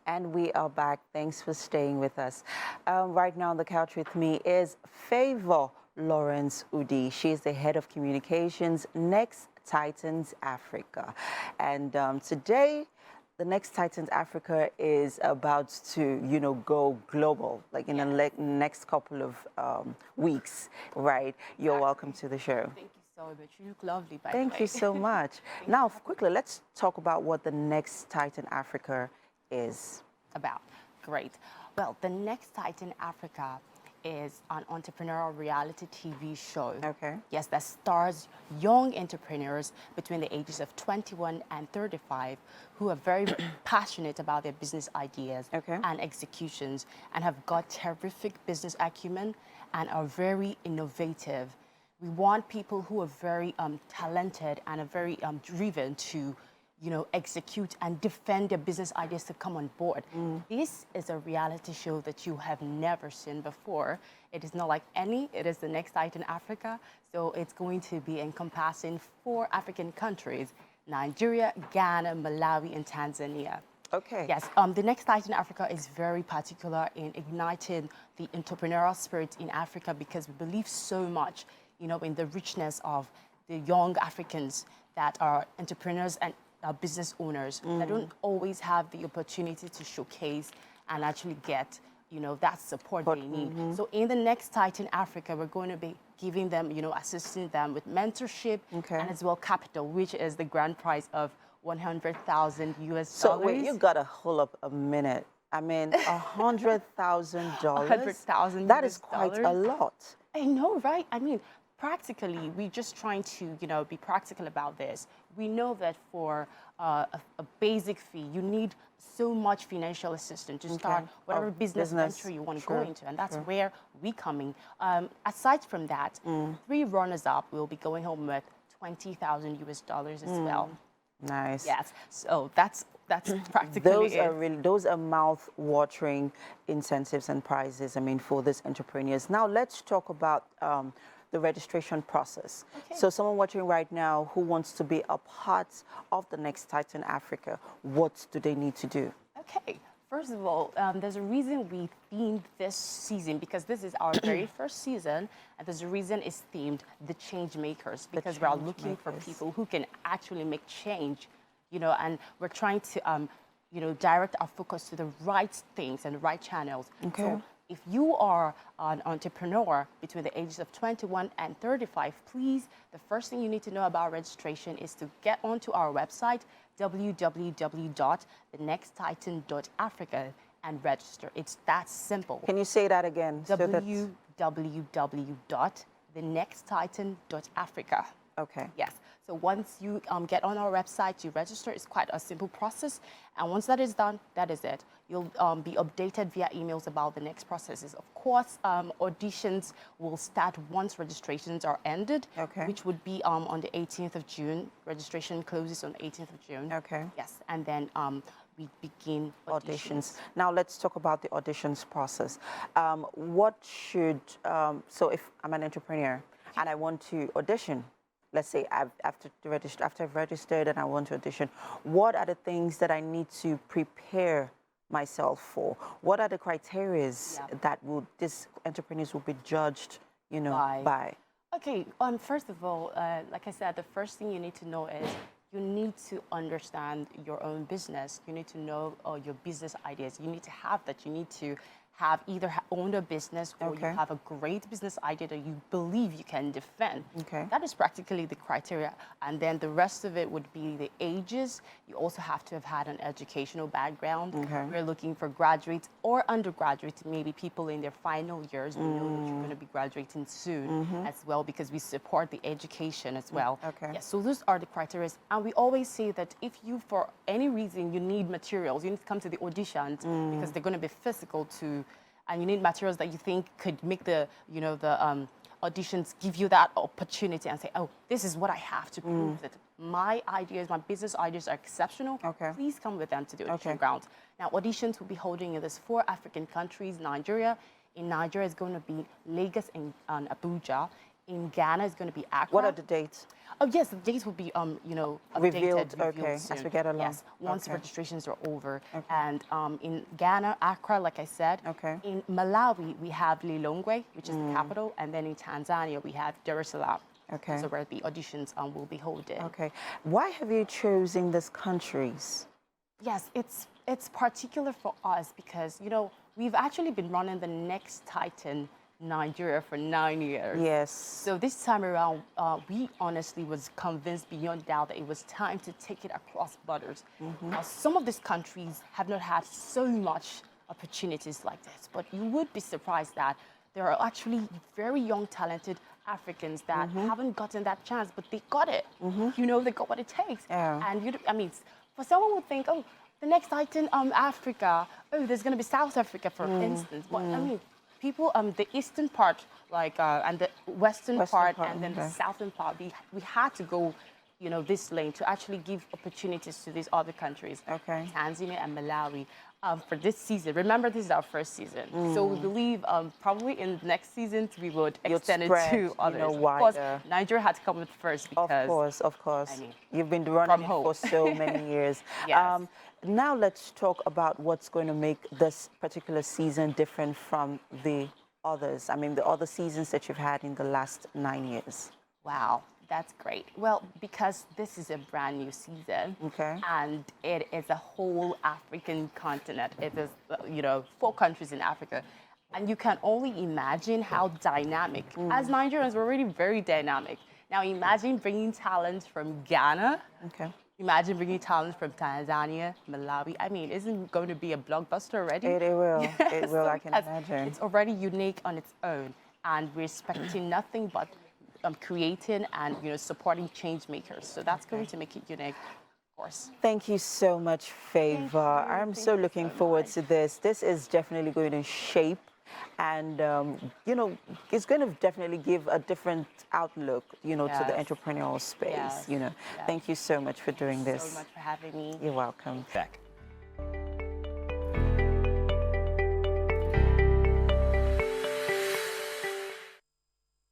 And we are back. Thanks for staying with us. Right now on the couch with me is Favor Lawrence Udi. She is the head of communications, Next Titans Africa. And today, the Next Titans Africa is about to, go global, like in the next couple of weeks, right? You're welcome to the show. Thank you so much. You look lovely, by the way. Thank you so much. Now, quickly, let's talk about what the Next Titan Africa is about. Great. Well, the Next Titan Africa is an entrepreneurial reality TV show. Okay. Yes, that stars young entrepreneurs between the ages of 21 and 35 who are very passionate about their business ideas and executions and have got terrific business acumen and are very innovative. We want people who are very talented and are very driven to execute and defend their business ideas to come on board. This is a reality show that you have never seen before. It is not like any, it is the Next Titan Africa. So it's going to be encompassing 4 African countries: Nigeria, Ghana, Malawi, and Tanzania. Okay. Yes, the Next Titan Africa is very particular in igniting the entrepreneurial spirit in Africa because we believe so much, in the richness of the young Africans that are entrepreneurs and business owners that don't always have the opportunity to showcase and actually get, that support they need. So in the Next Titan Africa, we're going to be giving them, assisting them with mentorship and as well capital, which is the grand prize of 100,000 US dollars. So wait, you gotta hold up a minute. I mean, $100,000. $100,000. That is quite a lot. I know, right? I mean, practically, we're just trying to, be practical about this. We know that for a basic fee, you need so much financial assistance to start whatever business venture you want to go into, and that's where we come in. Aside from that, 3 runners-up will be going home with 20,000 US dollars as well. Nice. Yes. So that's practically those are mouth-watering incentives and prizes. I mean, for these entrepreneurs. Now let's talk about the registration process. So someone watching right now who wants to be a part of the Next Titan Africa, what do they need to do? Okay. First of all, there's a reason we themed this season, because this is our very first season, and there's a reason it's themed the Changemakers, because we are looking for people who can actually make change, and we're trying to, direct our focus to the right things and the right channels. So if you are an entrepreneur between the ages of 21 and 35, please, the first thing you need to know about registration is to get onto our website, www.thenexttitan.africa, and register. It's that simple. Can you say that again? www.thenexttitan.africa. Okay. Yes. So once you get on our website, you register. It's quite a simple process. And once that is done, that is it. You'll be updated via emails about the next processes. Of course, auditions will start once registrations are ended, which would be on the 18th of June. Registration closes on the 18th of June. Okay. Yes. And then we begin auditions. Now let's talk about the auditions process. What should, so if I'm an entrepreneur and I want to audition, let's say after I've registered and I want to audition, what are the things that I need to prepare myself for? What are the criteria that these entrepreneurs will be judged, by? Okay. First of all, like I said, the first thing you need to know is you need to understand your own business. You need to know your business ideas. You need to have that. You need to have either owned a business or you have a great business idea that you believe you can defend. That is practically the criteria. And then the rest of it would be the ages. You also have to have had an educational background. We're looking for graduates or undergraduates, maybe people in their final years. We know that you're going to be graduating soon as well, because we support the education as well. Yes, so those are the criteria. And we always say that if you, for any reason, you need materials, you need to come to the auditions because they're going to be physical too. And you need materials that you think could make the, auditions give you that opportunity and say, oh, this is what I have to prove that my ideas, my business ideas are exceptional. Please come with them to the audition ground. Now, auditions will be holding in these 4 African countries: Nigeria. In Nigeria, it's going to be Lagos and Abuja. In Ghana, it's going to be Accra. What are the dates? Oh yes, the dates will be updated, Revealed, revealed okay, soon. as we get along. Yes, once Okay. registrations are over. Okay. And in Ghana, Accra, like I said. Okay. In Malawi, we have Lilongwe, which is the capital, and then in Tanzania, we have Dar es Salaam. Okay. So where the auditions will be holding. Okay. Why have you chosen these countries? Yes, it's particular for us because we've actually been running the Next Titan Nigeria for 9 years. Yes. So this time around, we honestly was convinced beyond doubt that it was time to take it across borders. Now, some of these countries have not had so much opportunities like this, but you would be surprised that there are actually very young, talented Africans that haven't gotten that chance, but they got it. They got what it takes. Yeah. And for someone would think, oh, the Next Titan, Africa. Oh, there's going to be South Africa, for instance. But people, the eastern part, and the western part, and then the southern part, we had to go, this lane to actually give opportunities to these other countries. Okay. Tanzania and Malawi. For this season, remember this is our first season, so we believe probably in the next seasons we would extend it to others. Of course, Nigeria had to come with first because of course, you've been running it for so many years. Yes. Now let's talk about what's going to make this particular season different from the others. I mean, the other seasons that you've had in the last 9 years. Wow. That's great. Well, because this is a brand new season, and it is a whole African continent. It is, 4 countries in Africa, and you can only imagine how dynamic. As Nigerians, we're already very dynamic. Now, imagine bringing talent from Ghana. Imagine bringing talent from Tanzania, Malawi. I mean, isn't it going to be a blockbuster already? It will. It will. So I can imagine. It's already unique on its own, and we're expecting nothing but creating and supporting change makers. So that's going to make it unique, of course. Thank you so much, Favor. I'm so looking forward to this. This is definitely going to shape, and it's going to definitely give a different outlook, to the entrepreneurial space. Yes. Thank you so much for doing this. Thank you so much for having me. You're welcome. Back.